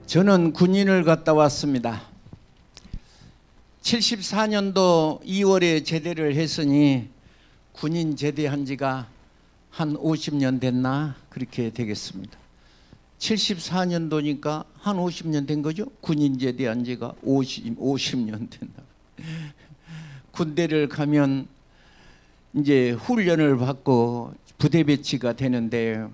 저는 군인을 갔다 왔습니다. 74년도 2월에 제대를 했으니 군인 제대한 지가 한 50년 됐나 그렇게 되겠습니다. 74년도니까 한 50년 된 거죠. 군인 제대한 지가 50년 된다. 군대를 가면 이제 훈련을 받고 부대 배치가 되는데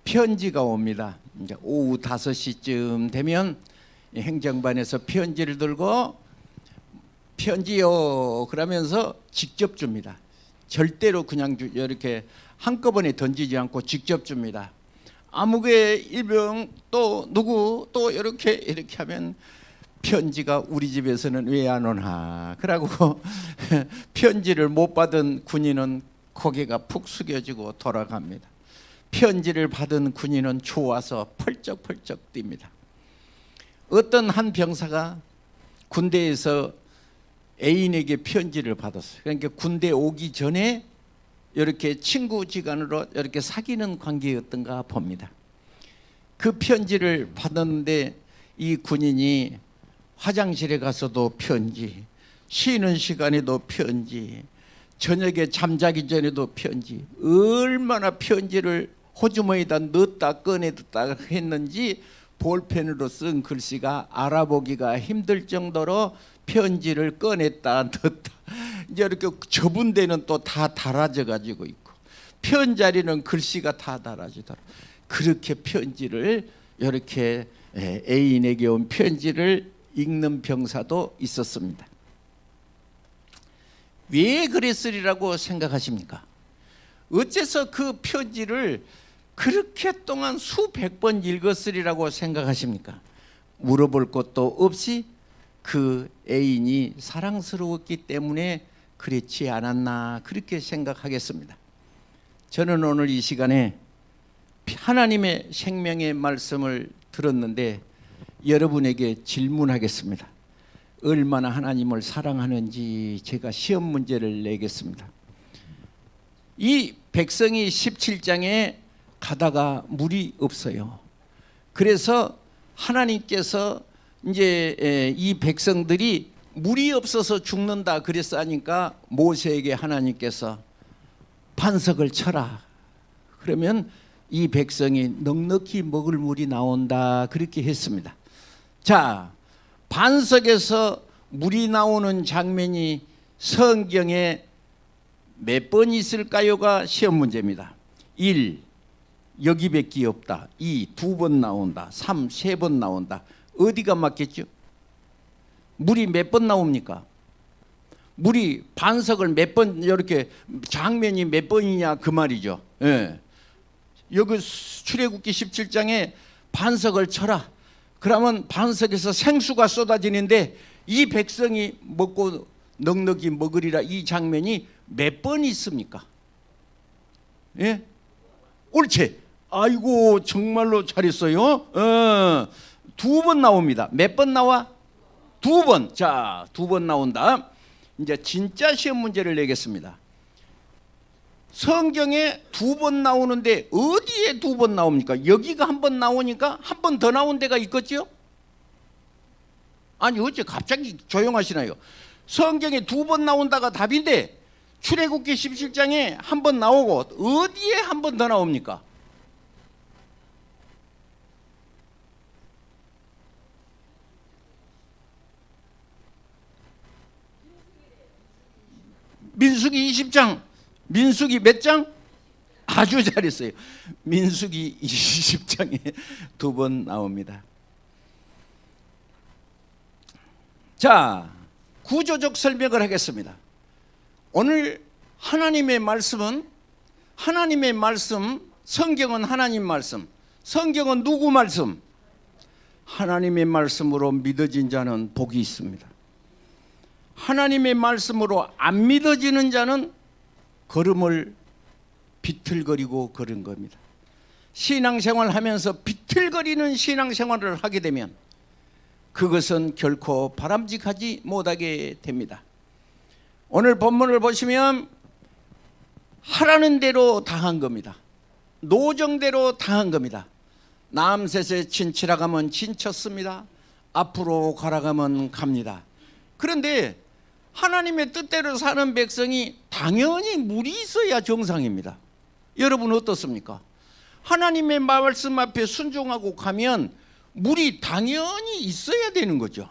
편지가 옵니다. 이제 오후 5시쯤 되면 행정반에서 편지를 들고 편지요 그러면서 직접 줍니다. 절대로 그냥 이렇게 한꺼번에 던지지 않고 직접 줍니다. 아무개 일병 또 누구 또 이렇게 하면 편지가 우리 집에서는 왜 안 오나 그러고 편지를 못 받은 군인은 고개가 푹 숙여지고 돌아갑니다. 편지를 받은 군인은 좋아서 펄쩍펄쩍 뜁니다. 어떤 한 병사가 군대에서 애인에게 편지를 받았어요. 그러니까 군대 오기 전에 이렇게 친구지간으로 이렇게 사귀는 관계였던가 봅니다. 그 편지를 받았는데 이 군인이 화장실에 가서도 편지, 쉬는 시간에도 편지, 저녁에 잠자기 전에도 편지, 얼마나 편지를 호주머니에다 넣었다 꺼내뒀다 했는지 볼펜으로 쓴 글씨가 알아보기가 힘들 정도로 편지를 꺼냈다 넣었다 이제 이렇게 접은 데는 또 다 달아져 가지고 있고 편자리는 글씨가 다 달아지더라. 그렇게 편지를 이렇게 애인에게 온 편지를 읽는 병사도 있었습니다. 왜 그랬으리라고 생각하십니까? 어째서 그 편지를 그렇게 동안 수백 번 읽었으리라고 생각하십니까? 물어볼 것도 없이 그 애인이 사랑스러웠기 때문에 그렇지 않았나 그렇게 생각하겠습니다. 저는 오늘 이 시간에 하나님의 생명의 말씀을 들었는데 여러분에게 질문하겠습니다. 얼마나 하나님을 사랑하는지 제가 시험 문제를 내겠습니다. 이 백성이 17장에 가다가 물이 없어요. 그래서 하나님께서 이제 이 백성들이 물이 없어서 죽는다 그래서 하니까 모세에게 하나님께서 반석을 쳐라. 그러면 이 백성이 넉넉히 먹을 물이 나온다 그렇게 했습니다. 자, 반석에서 물이 나오는 장면이 성경에 몇 번 있을까요가 시험 문제입니다. 1. 여기밖에 없다. 2. 2번 나온다. 3. 3번 나온다. 어디가 맞겠죠? 물이 몇 번 나옵니까? 물이 반석을 몇 번 이렇게 장면이 몇 번이냐 그 말이죠. 예. 여기 출애굽기 17장에 반석을 쳐라. 그러면 반석에서 생수가 쏟아지는데 이 백성이 먹고 넉넉히 먹으리라 이 장면이 몇 번 있습니까? 예? 옳지. 아이고 정말로 잘했어요. 2번 나옵니다. 몇 번 나와? 2번. 자, 2번 나온다. 이제 진짜 시험 문제를 내겠습니다. 성경에 2번 나오는데 어디에 2번 나옵니까? 여기가 한 번 나오니까 한 번 더 나온 데가 있겠죠? 아니 어째 갑자기 조용하시나요? 성경에 2번 나온다가 답인데 출애굽기 17장에 한 번 나오고 어디에 한 번 더 나옵니까? 민수기 20장. 민수기 몇 장? 아주 잘했어요. 민수기 20장에 2번 나옵니다. 자, 구조적 설명을 하겠습니다. 오늘 하나님의 말씀은 하나님의 말씀, 성경은 하나님 말씀, 성경은 누구 말씀? 하나님의 말씀으로 믿어진 자는 복이 있습니다. 하나님의 말씀으로 안 믿어지는 자는 걸음을 비틀거리고 걸은 겁니다. 신앙생활 하면서 비틀거리는 신앙생활을 하게 되면 그것은 결코 바람직하지 못하게 됩니다. 오늘 본문을 보시면 하라는 대로 당한 겁니다. 노정대로 당한 겁니다. 남셋에 친치라 가면 친쳤습니다. 앞으로 가라가면 갑니다. 그런데 하나님의 뜻대로 사는 백성이 당연히 물이 있어야 정상입니다. 여러분 어떻습니까? 하나님의 말씀 앞에 순종하고 가면 물이 당연히 있어야 되는 거죠.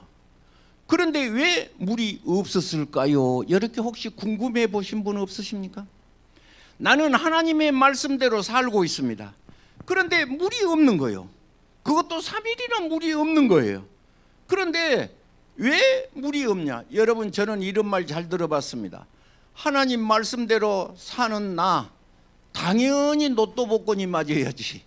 그런데 왜 물이 없었을까요? 이렇게 혹시 궁금해 보신 분 없으십니까? 나는 하나님의 말씀대로 살고 있습니다. 그런데 물이 없는 거예요. 그것도 3일이나 물이 없는 거예요. 그런데 왜 물이 없냐? 여러분, 저는 이런 말 잘 들어봤습니다. 하나님 말씀대로 사는 나 당연히 로또 복권이 맞아야지.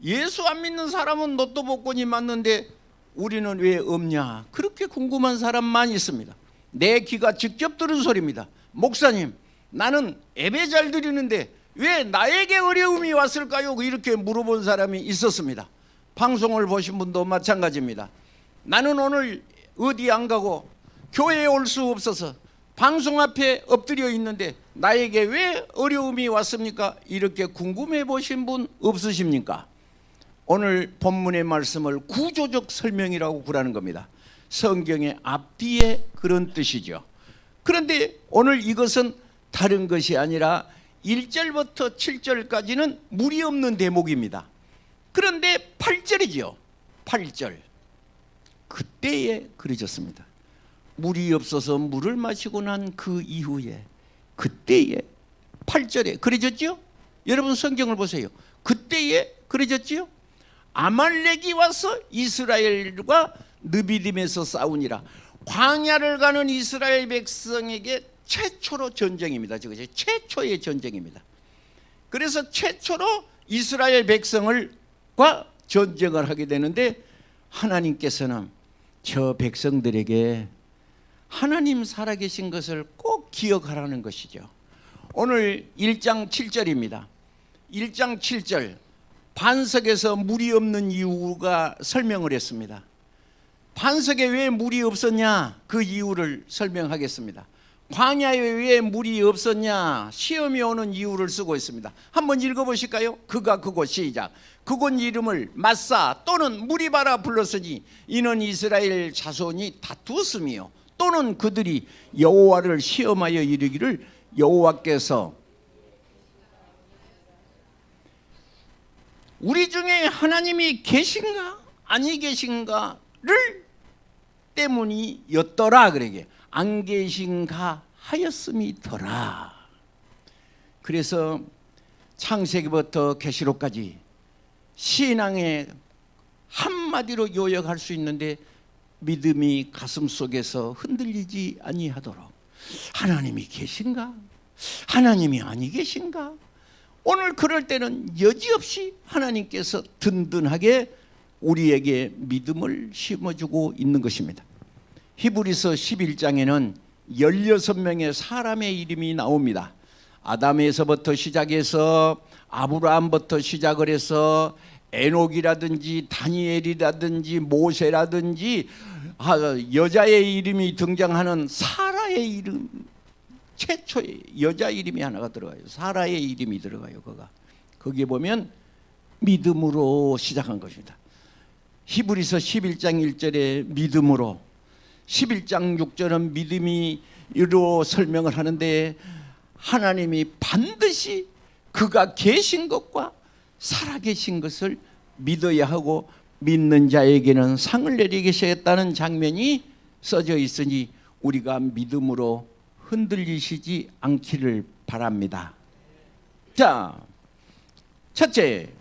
예수 안 믿는 사람은 로또 복권이 맞는데 우리는 왜 없냐? 그렇게 궁금한 사람 많이 있습니다. 내 귀가 직접 들은 소리입니다. 목사님, 나는 예배 잘 드리는데 왜 나에게 어려움이 왔을까요? 이렇게 물어본 사람이 있었습니다. 방송을 보신 분도 마찬가지입니다. 나는 오늘 어디 안 가고 교회에 올 수 없어서 방송 앞에 엎드려 있는데 나에게 왜 어려움이 왔습니까? 이렇게 궁금해 보신 분 없으십니까? 오늘 본문의 말씀을 구조적 설명이라고 구라는 겁니다. 성경의 앞뒤에 그런 뜻이죠. 그런데 오늘 이것은 다른 것이 아니라 1절부터 7절까지는 물이 없는 대목입니다. 그런데 8절이죠. 8절. 그때에 그려졌습니다. 물이 없어서 물을 마시고 난 그 이후에, 그때에 8절에 그려졌죠? 여러분 성경을 보세요. 그때에 그려졌죠? 아말렉이 와서 이스라엘과 느비딤에서 싸우니라. 광야를 가는 이스라엘 백성에게 최초로 전쟁입니다. 저것이 최초의 전쟁입니다. 그래서 최초로 이스라엘 백성과 전쟁을 하게 되는데 하나님께서는 저 백성들에게 하나님 살아계신 것을 꼭 기억하라는 것이죠. 오늘 1장 7절입니다. 1장 7절 반석에서 물이 없는 이유가 설명을 했습니다. 반석에 왜 물이 없었냐? 그 이유를 설명하겠습니다. 광야에 왜 물이 없었냐? 시험이 오는 이유를 쓰고 있습니다. 한번 읽어보실까요? 그가 그곳 시작. 그곳 이름을 마사 또는 무리바라 불렀으니 이는 이스라엘 자손이 다투었음이요 또는 그들이 여호와를 시험하여 이르기를 여호와께서 우리 중에 하나님이 계신가 아니 계신가를 때문이었더라. 그러게 안 계신가 하였음이더라. 그래서 창세기부터 계시록까지 신앙의 한마디로 요약할 수 있는데 믿음이 가슴 속에서 흔들리지 아니하도록 하나님이 계신가? 하나님이 아니 계신가? 오늘 그럴 때는 여지없이 하나님께서 든든하게 우리에게 믿음을 심어주고 있는 것입니다. 히브리서 11장에는 16명의 사람의 이름이 나옵니다. 아담에서부터 시작해서 아브라함부터 시작을 해서 에녹이라든지 다니엘이라든지 모세라든지 여자의 이름이 등장하는 사라의 이름, 최초의 여자 이름이 하나가 들어가요. 사라의 이름이 들어가요. 거기에 보면 믿음으로 시작한 것입니다. 히브리서 11장 1절에 믿음으로, 11장 6절은 믿음이로 설명을 하는데 하나님이 반드시 그가 계신 것과 살아계신 것을 믿어야 하고 믿는 자에게는 상을 내리시겠다는 장면이 써져 있으니 우리가 믿음으로 흔들리시지 않기를 바랍니다. 자, 첫째,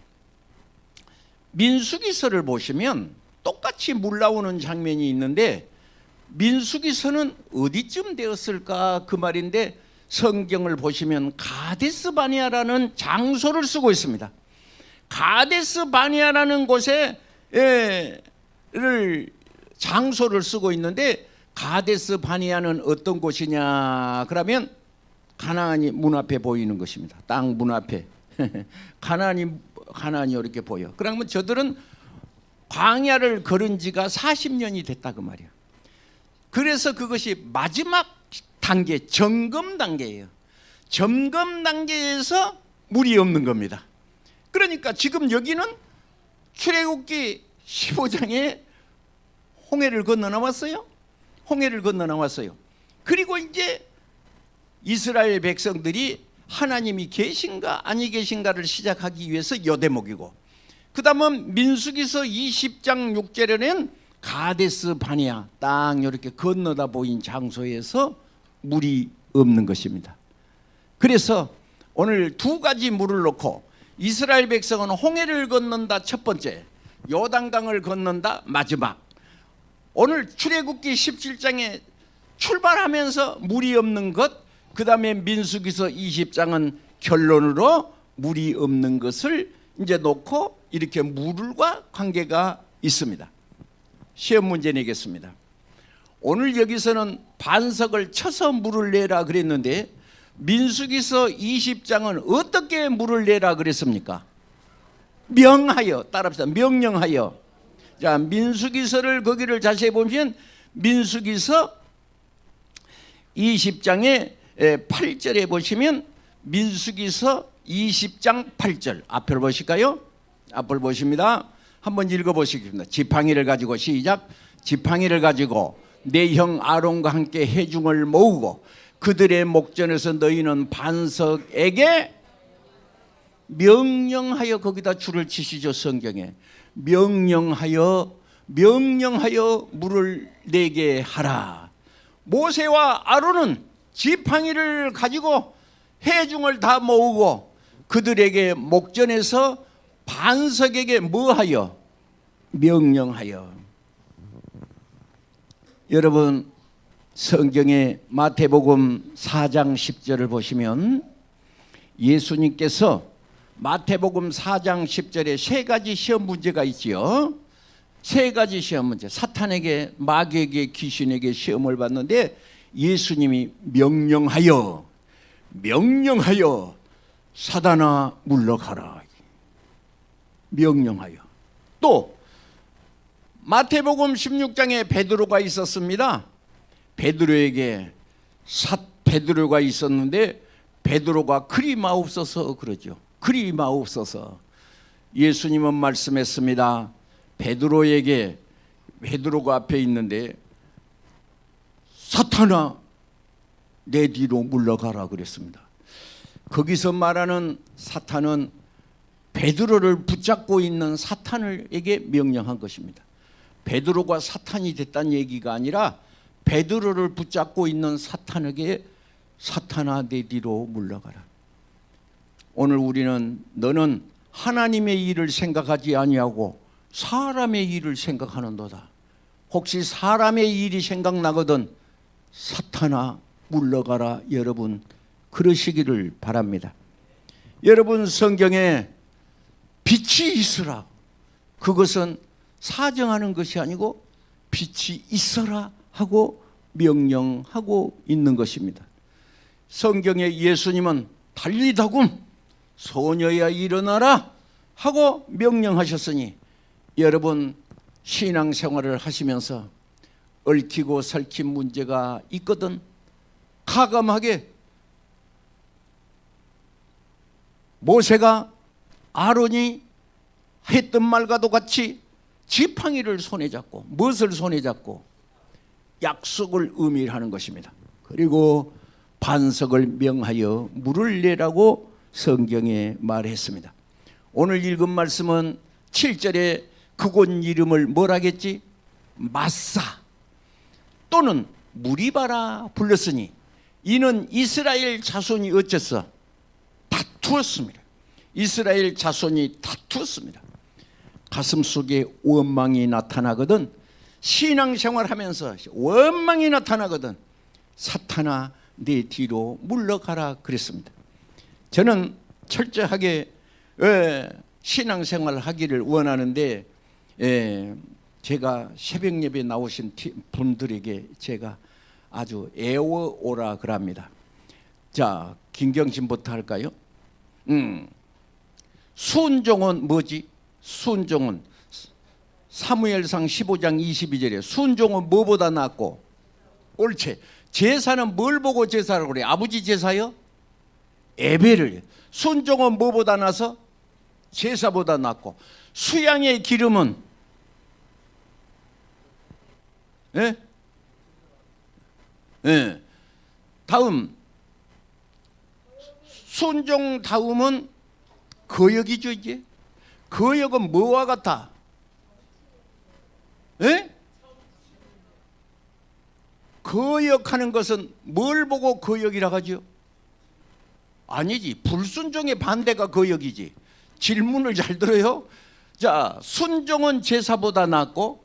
민수기서를 보시면 똑같이 물 나오는 장면이 있는데 민수기서는 어디쯤 되었을까 그 말인데 성경을 보시면 가데스 바네아라는 장소를 쓰고 있습니다. 가데스 바네아라는 곳에 장소를 쓰고 있는데 가데스 바네아는 어떤 곳이냐? 그러면 가나안이 문 앞에 보이는 것입니다. 땅 문 앞에 가나안이 이렇게 보여. 그러면 저들은 광야를 걸은 지가 40년이 됐다 그 말이야. 그래서 그것이 마지막 단계, 점검 단계예요. 점검 단계에서 물이 없는 겁니다. 그러니까 지금 여기는 출애굽기 15장에 홍해를 건너 나왔어요. 홍해를 건너 나왔어요. 그리고 이제 이스라엘 백성들이 하나님이 계신가 아니 계신가를 시작하기 위해서 여대목이고, 그 다음은 민수기서 20장 6절에는 가데스 바네아 딱 이렇게 건너다 보인 장소에서 물이 없는 것입니다. 그래서 오늘 두 가지 물을 놓고 이스라엘 백성은 홍해를 건넌다 첫 번째, 요단강을 건넌다 마지막. 오늘 출애굽기 17장에 출발하면서 물이 없는 것, 그 다음에 민수기서 20장은 결론으로 물이 없는 것을 이제 놓고 이렇게 물과 관계가 있습니다. 시험 문제 내겠습니다. 오늘 여기서는 반석을 쳐서 물을 내라 그랬는데 민수기서 20장은 어떻게 물을 내라 그랬습니까? 명하여, 따라합시다. 명령하여. 자, 민수기서를 거기를 자세히 보면 민수기서 20장의 8절에 보시면 민수기서 20장 8절 앞을 보실까요? 앞을 보십니다. 한번 읽어보시겠습니다. 지팡이를 가지고 시작. 지팡이를 가지고 내 형 아론과 함께 회중을 모으고 그들의 목전에서 너희는 반석에게 명령하여, 거기다 줄을 치시죠. 성경에 명령하여 물을 내게 하라. 모세와 아론은 지팡이를 가지고 회중을 다 모으고 그들에게 목전에서 반석에게 뭐하여? 명령하여. 여러분 성경의 마태복음 4장 10절을 보시면 예수님께서 마태복음 4장 10절에 세 가지 시험 문제가 있지요. 세 가지 시험 문제. 사탄에게, 마귀에게, 귀신에게 시험을 받는데 예수님이 명령하여 사단아 물러가라. 명령하여. 또 마태복음 16장에 베드로가 있었습니다. 베드로에게 베드로가 있었는데 베드로가 그리 마옵소서 그러죠. 그리 마옵소서. 예수님은 말씀했습니다. 베드로에게, 베드로가 앞에 있는데 사탄아 내 뒤로 물러가라 그랬습니다. 거기서 말하는 사탄은 베드로를 붙잡고 있는 사탄에게 명령한 것입니다. 베드로가 사탄이 됐다는 얘기가 아니라 베드로를 붙잡고 있는 사탄에게 사탄아 내 뒤로 물러가라. 오늘 우리는 너는 하나님의 일을 생각하지 아니하고 사람의 일을 생각하는도다. 혹시 사람의 일이 생각나거든 사탄아 물러가라. 여러분 그러시기를 바랍니다. 여러분 성경에 빛이 있으라. 그것은 사정하는 것이 아니고 빛이 있어라 하고 명령하고 있는 것입니다. 성경에 예수님은 달리다굼 소녀야 일어나라 하고 명령하셨으니 여러분 신앙생활을 하시면서 얽히고 설킨 문제가 있거든 가감하게 모세가 아론이 했던 말과도 같이 지팡이를 손에 잡고, 무엇을 손에 잡고? 약속을 의미하는 것입니다. 그리고 반석을 명하여 물을 내라고 성경에 말했습니다. 오늘 읽은 말씀은 7절에 그곳 이름을 뭐라겠지? 마사 또는 무리바라 불렀으니 이는 이스라엘 자손이 어째서 다투었습니다. 이스라엘 자손이 다투었습니다. 가슴속에 원망이 나타나거든, 신앙생활하면서 원망이 나타나거든 사탄아 내 뒤로 물러가라 그랬습니다. 저는 철저하게 신앙생활을 하기를 원하는데 제가 새벽 예배 나오신 분들에게 제가 아주 애워오라 그럽니다. 자, 김경진부터 할까요? 순종은 뭐지? 순종은 사무엘상 15장 22절에 순종은 뭐보다 낫고? 옳지. 제사는 뭘 보고 제사라고 그래? 아버지 제사요? 예배를. 순종은 뭐보다 나서? 제사보다 낫고. 수양의 기름은 예? 예. 다음 순종 다음은 거역이죠. 이제 거역은 뭐와 같아? 예? 거역하는 것은 뭘 보고 거역이라고 하죠? 아니지. 불순종의 반대가 거역이지. 질문을 잘 들어요. 자, 순종은 제사보다 낫고,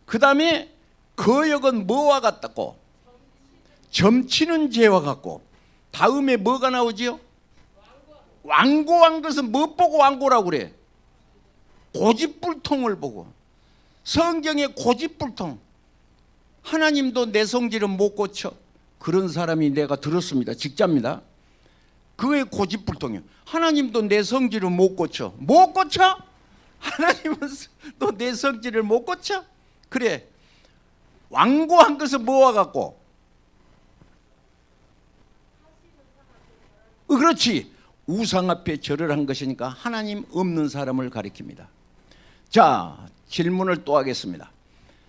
그 다음에 거역은 뭐와 같다고? 점치는 죄와 같고, 다음에 뭐가 나오지요? 완고한 것은 뭐 보고 완고라고 그래? 고집불통을 보고. 성경의 고집불통. 하나님도 내 성질은 못 고쳐. 그런 사람이 내가 들었습니다. 직자입니다. 그의 고집불통이요. 하나님도 내 성질을 못 고쳐. 못 고쳐? 하나님은 또 내 성질을 못 고쳐? 그래. 완고한 것은 뭐와 같고? 그렇지. 우상 앞에 절을 한 것이니까 하나님 없는 사람을 가리킵니다. 자, 질문을 또 하겠습니다.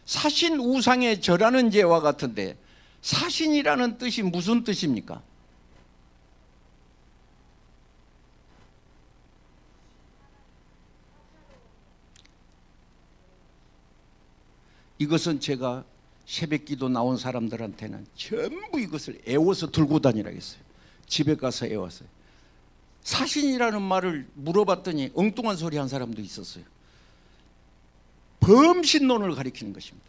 사신 우상에 절하는 죄와 같은데 사신이라는 뜻이 무슨 뜻입니까? 이것은 제가 새벽기도 나온 사람들한테는 전부 이것을 애워서 들고 다니라고 했어요. 집에 가서 애웠어요. 사신이라는 말을 물어봤더니 엉뚱한 소리 한 사람도 있었어요. 범신론을 가리키는 것입니다.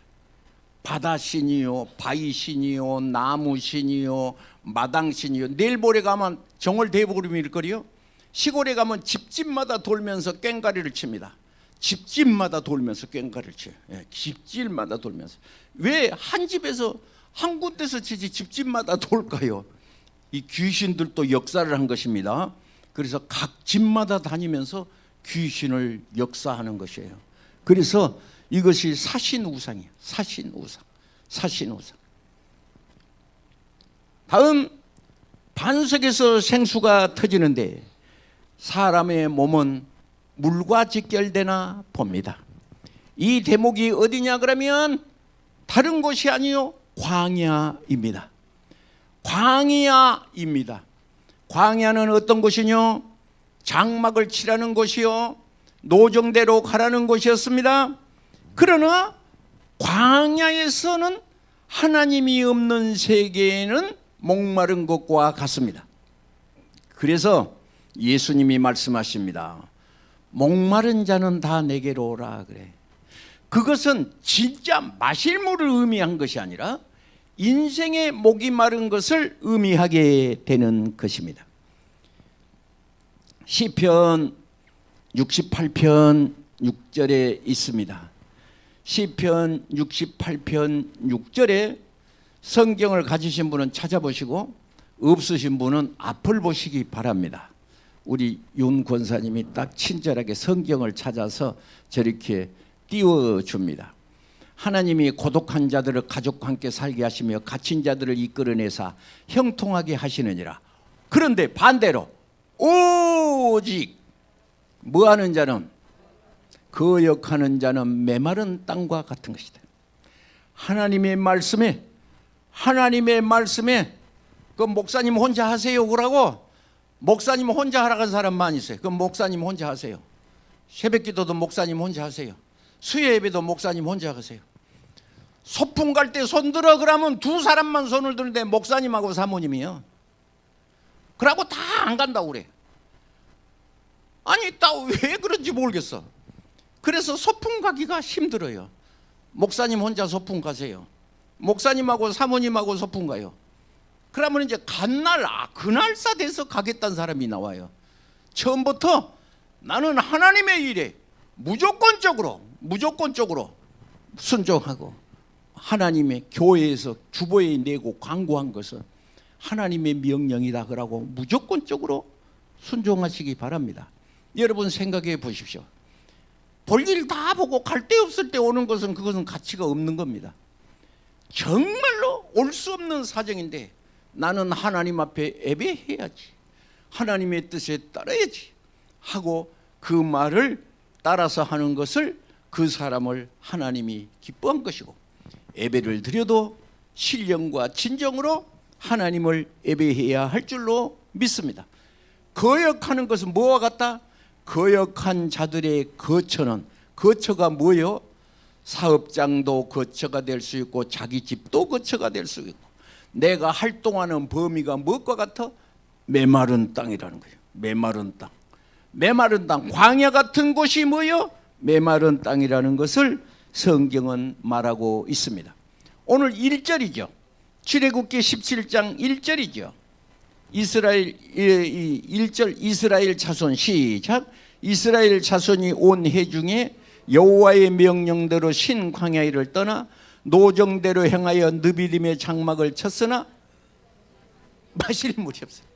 바다신이요, 바위신이요, 나무신이요, 마당신이요. 내일 모레 가면 정월 대보름일 거리요. 시골에 가면 집집마다 돌면서 꽹과리를 칩니다. 집집마다 돌면서 꽹과리를 쳐요. 예, 집집마다 돌면서. 왜 한 집에서 한 군데서 치지 집집마다 돌까요? 이 귀신들도 역사를 한 것입니다. 그래서 각 집마다 다니면서 귀신을 역사하는 것이에요. 그래서 이것이 사신우상이에요. 사신우상. 사신우상. 다음, 반석에서 생수가 터지는데 사람의 몸은 물과 직결되나 봅니다. 이 대목이 어디냐 그러면 다른 곳이 아니요, 광야입니다. 광야입니다. 광야는 어떤 곳이뇨? 장막을 치라는 곳이요, 노정대로 가라는 곳이었습니다. 그러나 광야에서는 하나님이 없는 세계에는 목마른 것과 같습니다. 그래서 예수님이 말씀하십니다. 목마른 자는 다 내게로 오라 그래. 그것은 진짜 마실 물을 의미한 것이 아니라 인생의 목이 마른 것을 의미하게 되는 것입니다. 시편 68편 6절에 있습니다. 시편 68편 6절에 성경을 가지신 분은 찾아보시고 없으신 분은 앞을 보시기 바랍니다. 우리 윤 권사님이 딱 친절하게 성경을 찾아서 저렇게 띄워줍니다. 하나님이 고독한 자들을 가족과 함께 살게 하시며 갇힌 자들을 이끌어내사 형통하게 하시느니라. 그런데 반대로 오직 뭐하는 자는, 거역하는 자는 메마른 땅과 같은 것이다. 하나님의 말씀에 그 목사님 혼자 하세요 그러고, 목사님 혼자 하라는 사람 많이 있어요. 그럼 목사님 혼자 하세요. 새벽기도도 목사님 혼자 하세요. 수요예배도 목사님 혼자 하세요. 소풍 갈 때 손 들어 그러면 두 사람만 손을 드는데 목사님하고 사모님이요. 그러고 다 안 간다고 그래. 아니 왜 그런지 모르겠어. 그래서 소풍 가기가 힘들어요. 목사님 혼자 소풍 가세요. 목사님하고 사모님하고 소풍 가요. 그러면 이제 간날 그날사 돼서 가겠다는 사람이 나와요. 처음부터 나는 하나님의 일에 무조건적으로 순종하고, 하나님의 교회에서 주보에 내고 광고한 것은 하나님의 명령이다 그러고 무조건적으로 순종하시기 바랍니다. 여러분 생각해 보십시오. 볼일 다 보고 갈 데 없을 때 오는 것은 그것은 가치가 없는 겁니다. 정말로 올 수 없는 사정인데 나는 하나님 앞에 예배해야지, 하나님의 뜻에 따라야지 하고 그 말을 따라서 하는 것을 그 사람을 하나님이 기뻐한 것이고, 예배를 드려도 신령과 진정으로 하나님을 예배해야 할 줄로 믿습니다. 거역하는 것은 뭐와 같다? 거역한 자들의 거처는, 거처가 뭐예요? 사업장도 거처가 될 수 있고 자기 집도 거처가 될 수 있고, 내가 활동하는 범위가 무엇과 같아? 메마른 땅이라는 거예요. 메마른 땅. 메마른 땅, 광야 같은 곳이 뭐예요? 메마른 땅이라는 것을 성경은 말하고 있습니다. 오늘 1절이죠. 출애굽기 17장 1절이죠. 이스라엘 1절 이스라엘 자손 시작. 이스라엘 자손이 온 해중에 여호와의 명령대로 신 광야를 떠나 노정대로 행하여 느비림의 장막을 쳤으나 마실 물이 없어요.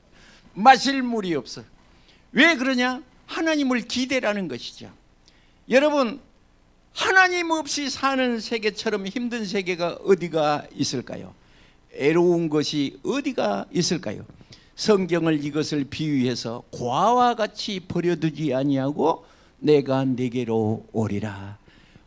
마실 물이 없어요. 왜 그러냐? 하나님을 기대라는 것이죠. 여러분, 하나님 없이 사는 세계처럼 힘든 세계가 어디가 있을까요? 애로운 것이 어디가 있을까요? 성경을 이것을 비유해서 고아와 같이 버려두지 아니하고 내가 네게로 오리라.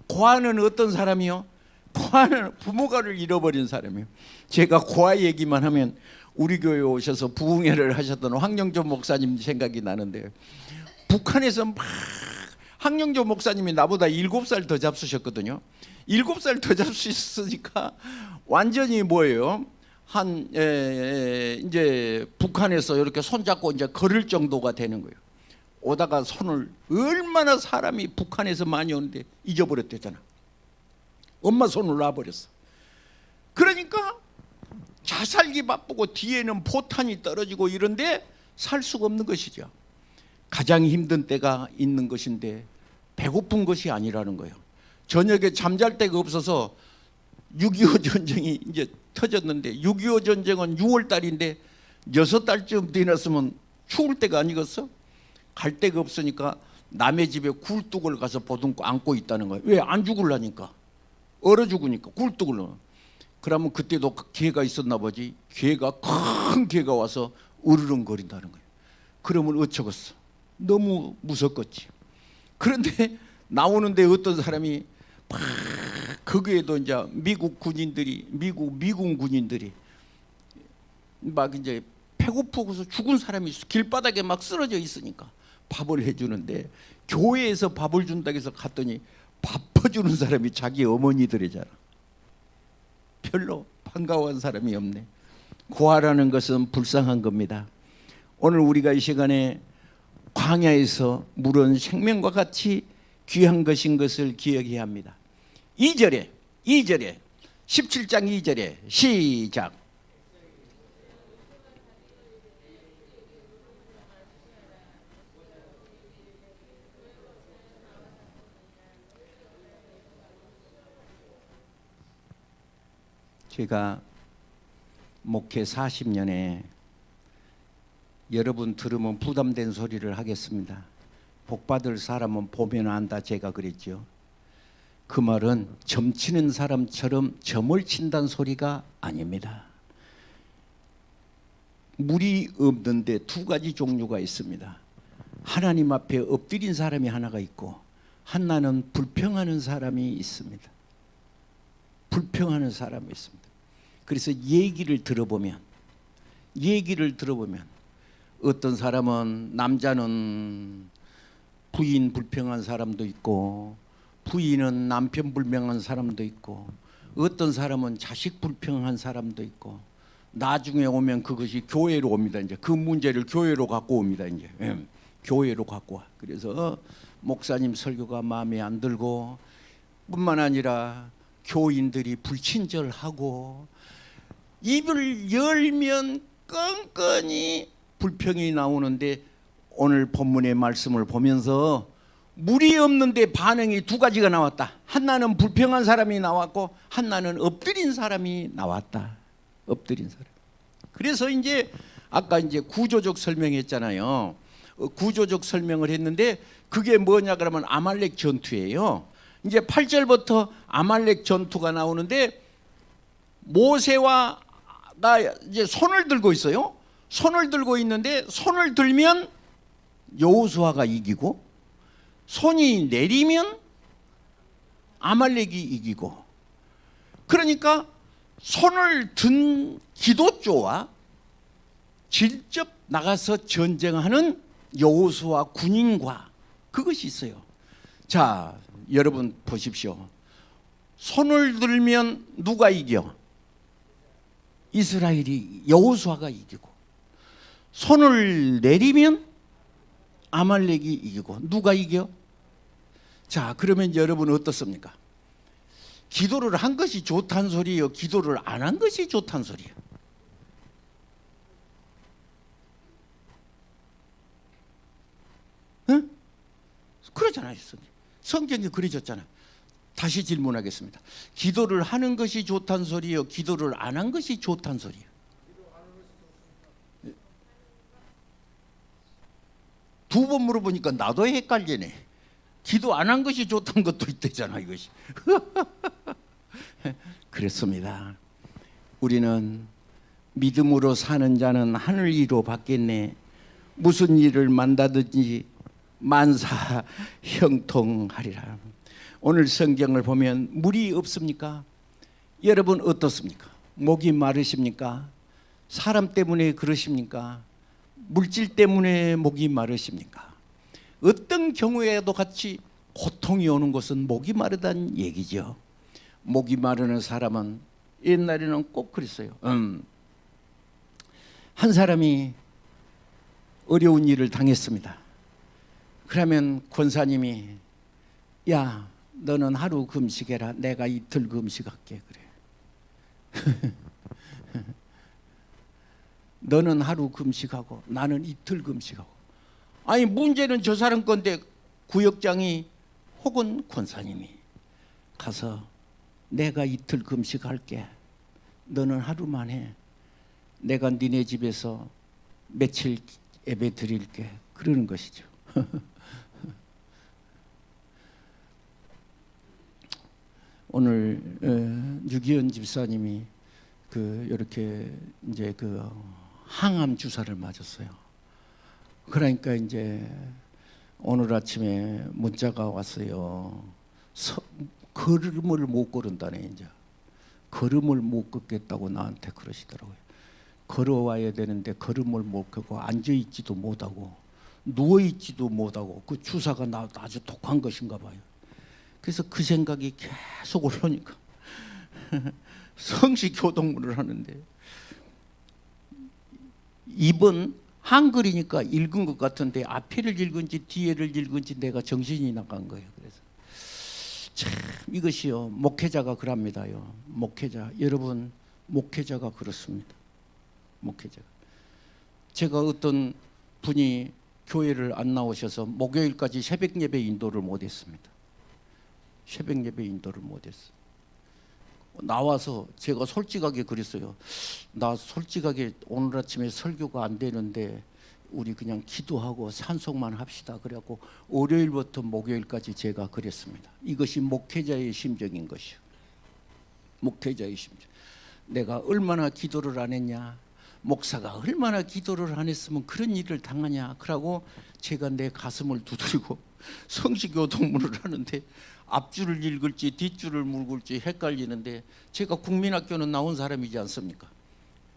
고아는 어떤 사람이요? 고아는 부모가를 잃어버린 사람이에요. 제가 고아 얘기만 하면 우리 교회에 오셔서 부흥회를 하셨던 황영조 목사님 생각이 나는데요. 북한에서 막 황영조 목사님이 나보다 7살 더 잡수셨거든요. 7살 더 잡수셨으니까 완전히 뭐예요? 이제 북한에서 이렇게 손잡고 이제 걸을 정도가 되는 거예요. 오다가 손을, 얼마나 사람이 북한에서 많이 오는데 잊어버렸대잖아. 엄마 손을 놔버렸어. 그러니까 자살기 바쁘고 뒤에는 포탄이 떨어지고 이런데 살 수가 없는 것이죠. 가장 힘든 때가 있는 것인데 배고픈 것이 아니라는 거예요. 저녁에 잠잘 데가 없어서 6.25 전쟁이 이제 터졌는데, 6.25 전쟁은 6월 달인데 6달쯤 지났으면 추울 때가 아니겠어? 갈 데가 없으니까 남의 집에 굴뚝을 가서 보듬고 안고 있다는 거예요. 왜? 안 죽으려니까. 얼어 죽으니까 굴뚝을 넣어. 그러면 그때도 개가 있었나 보지. 개가, 큰 개가 와서 으르렁거린다는 거예요. 그러면 어쩌겠어? 너무 무섭겠지. 그런데 나오는데 어떤 사람이 막, 거기에도 이제 미국 군인들이, 미군 군인들이 막 이제 배고프고서 죽은 사람이 있어. 길바닥에 막 쓰러져 있으니까 밥을 해주는데, 교회에서 밥을 준다고 해서 갔더니 밥 퍼주는 사람이 자기 어머니들이잖아. 별로 반가워한 사람이 없네. 고아라는 것은 불쌍한 겁니다. 오늘 우리가 이 시간에 광야에서 물은 생명과 같이 귀한 것인 것을 기억해야 합니다. 2절에 17장 2절에 시작. 제가 목회 40년에 여러분 들으면 부담된 소리를 하겠습니다. 복받을 사람은 보면 안다, 제가 그랬죠. 그 말은 점치는 사람처럼 점을 친다는 소리가 아닙니다. 물이 없는데 두 가지 종류가 있습니다. 하나님 앞에 엎드린 사람이 하나가 있고, 하나는 불평하는 사람이 있습니다. 불평하는 사람이 있습니다. 그래서 얘기를 들어보면 어떤 사람은, 남자는 부인 불평한 사람도 있고, 부인은 남편 불평한 사람도 있고, 어떤 사람은 자식 불평한 사람도 있고, 나중에 오면 그것이 교회로 옵니다. 이제 그 문제를 교회로 갖고 옵니다. 이제 교회로 갖고 와. 그래서 목사님 설교가 마음에 안 들고, 뿐만 아니라 교인들이 불친절하고, 입을 열면 끈끈이 불평이 나오는데, 오늘 본문의 말씀을 보면서 물이 없는데 반응이 두 가지가 나왔다. 하나는 불평한 사람이 나왔고, 하나는 엎드린 사람이 나왔다. 엎드린 사람. 그래서 이제 아까 이제 구조적 설명했잖아요. 구조적 설명을 했는데, 그게 뭐냐 그러면 아말렉 전투예요. 이제 8절부터 아말렉 전투가 나오는데, 모세와 나 이제 손을 들고 있어요. 손을 들고 있는데, 손을 들면 여호수아가 이기고, 손이 내리면 아말렉이 이기고. 그러니까 손을 든 기도조와 직접 나가서 전쟁하는 여호수아 군인과 그것이 있어요. 자, 여러분 보십시오. 손을 들면 누가 이겨? 이스라엘이, 여호수아가 이기고, 손을 내리면 아말렉이 이기고. 누가 이겨? 자, 그러면 여러분 어떻습니까? 기도를 한 것이 좋다는 소리예요? 기도를 안 한 것이 좋다는 소리예요? 응? 그러잖아요. 성경이 그려졌잖아요. 다시 질문하겠습니다. 기도를 하는 것이 좋다는 소리예요? 기도를 안 한 것이 좋다는 소리예요? 두 번 물어보니까 나도 헷갈리네. 기도 안 한 것이 좋다는 것도 있대잖아, 이것이. 그렇습니다. 우리는 믿음으로 사는 자는 하늘 위로 받겠네. 무슨 일을 만나든지 만사 형통하리라. 오늘 성경을 보면 물이 없습니까? 여러분 어떻습니까? 목이 마르십니까? 사람 때문에 그러십니까? 물질 때문에 목이 마르십니까? 어떤 경우에도 같이 고통이 오는 것은 목이 마르다는 얘기죠. 목이 마르는 사람은 옛날에는 꼭 그랬어요. 한 사람이 어려운 일을 당했습니다. 그러면 권사님이, 야, 너는 하루 금식해라. 내가 이틀 금식할게. 그래. 너는 하루 금식하고 나는 이틀 금식하고. 아니, 문제는 저 사람 건데 구역장이 혹은 권사님이 가서 내가 이틀 금식할게. 너는 하루만 해. 내가 니네 집에서 며칠 예배 드릴게. 그러는 것이죠. 오늘 유기현 집사님이 이렇게 이제 항암 주사를 맞았어요. 그러니까 이제 오늘 아침에 문자가 왔어요. 걸음을 못 걸은다네. 이제 걸음을 못 걷겠다고 나한테 그러시더라고요. 걸어와야 되는데 걸음을 못 걷고 앉아 있지도 못하고 누워 있지도 못하고 그 주사가 아주 독한 것인가 봐요. 그래서 그 생각이 계속 올라오니까 성시 교동문을 하는데 이번 한글이니까 읽은 것 같은데 앞에를 읽은지 뒤에를 읽은지 내가 정신이 나간 거예요. 그래서 참 이것이요, 목회자가 그럽니다요. 목회자, 여러분, 목회자가 그렇습니다. 목회자가. 제가 어떤 분이 교회를 안 나오셔서 목요일까지 새벽 예배 인도를 못했습니다. 새벽 예배 인도를 못했어. 나와서 제가 솔직하게 그랬어요. 나 솔직하게 오늘 아침에 설교가 안 되는데 우리 그냥 기도하고 찬송만 합시다. 그래갖고 월요일부터 목요일까지 제가 그랬습니다. 이것이 목회자의 심정인 것이요. 목회자의 심정. 내가 얼마나 기도를 안 했냐, 목사가 얼마나 기도를 안 했으면 그런 일을 당하냐. 그러고 제가 내 가슴을 두드리고 성시교동문을 하는데 앞줄을 읽을지 뒷줄을 읽을지 헷갈리는데 제가 국민학교는 나온 사람이지 않습니까?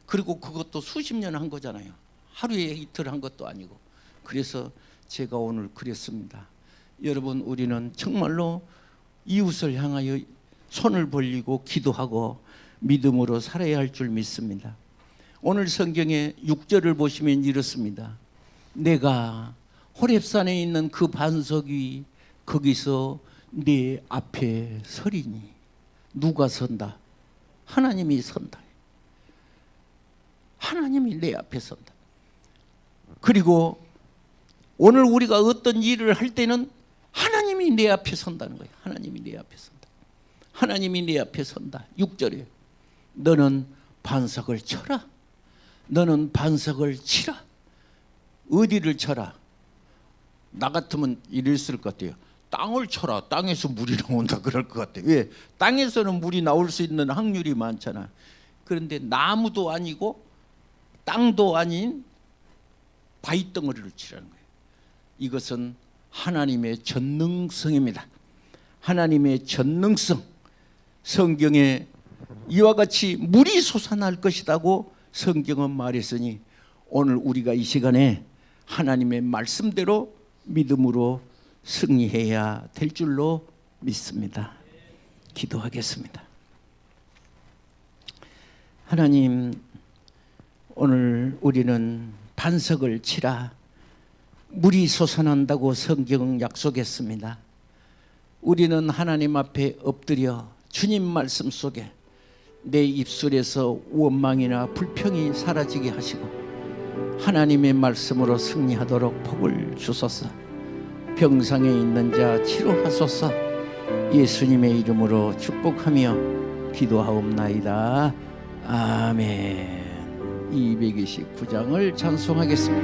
그리고 그것도 수십 년 한 거잖아요. 하루에 이틀 한 것도 아니고. 그래서 제가 오늘 그랬습니다. 여러분, 우리는 정말로 이웃을 향하여 손을 벌리고 기도하고 믿음으로 살아야 할 줄 믿습니다. 오늘 성경의 6절을 보시면 이렇습니다. 내가 호렙산에 있는 그 반석 위 거기서 네 앞에 서리니. 누가 선다? 하나님이 선다. 하나님이 내 앞에 선다. 그리고 오늘 우리가 어떤 일을 할 때는 하나님이 내 앞에 선다는 거예요. 하나님이 내 앞에 선다. 하나님이 내 앞에 선다. 6절에 너는 반석을 쳐라. 너는 반석을 치라. 어디를 쳐라? 나 같으면 이랬을 것 같아요. 땅을 쳐라. 땅에서 물이 나온다 그럴 것 같아요. 왜? 땅에서는 물이 나올 수 있는 확률이 많잖아. 그런데 나무도 아니고 땅도 아닌 바위덩어리를 치라는 거예요. 이것은 하나님의 전능성입니다. 하나님의 전능성. 성경에 이와 같이 물이 솟아날 것이라고 성경은 말했으니 오늘 우리가 이 시간에 하나님의 말씀대로 믿음으로 승리해야 될 줄로 믿습니다. 기도하겠습니다. 하나님, 오늘 우리는 반석을 치라 물이 솟아난다고 성경은 약속했습니다. 우리는 하나님 앞에 엎드려 주님 말씀 속에 내 입술에서 원망이나 불평이 사라지게 하시고 하나님의 말씀으로 승리하도록 복을 주소서. 병상에 있는 자 치료하소서. 예수님의 이름으로 축복하며 기도하옵나이다. 아멘. 229장을 찬송하겠습니다.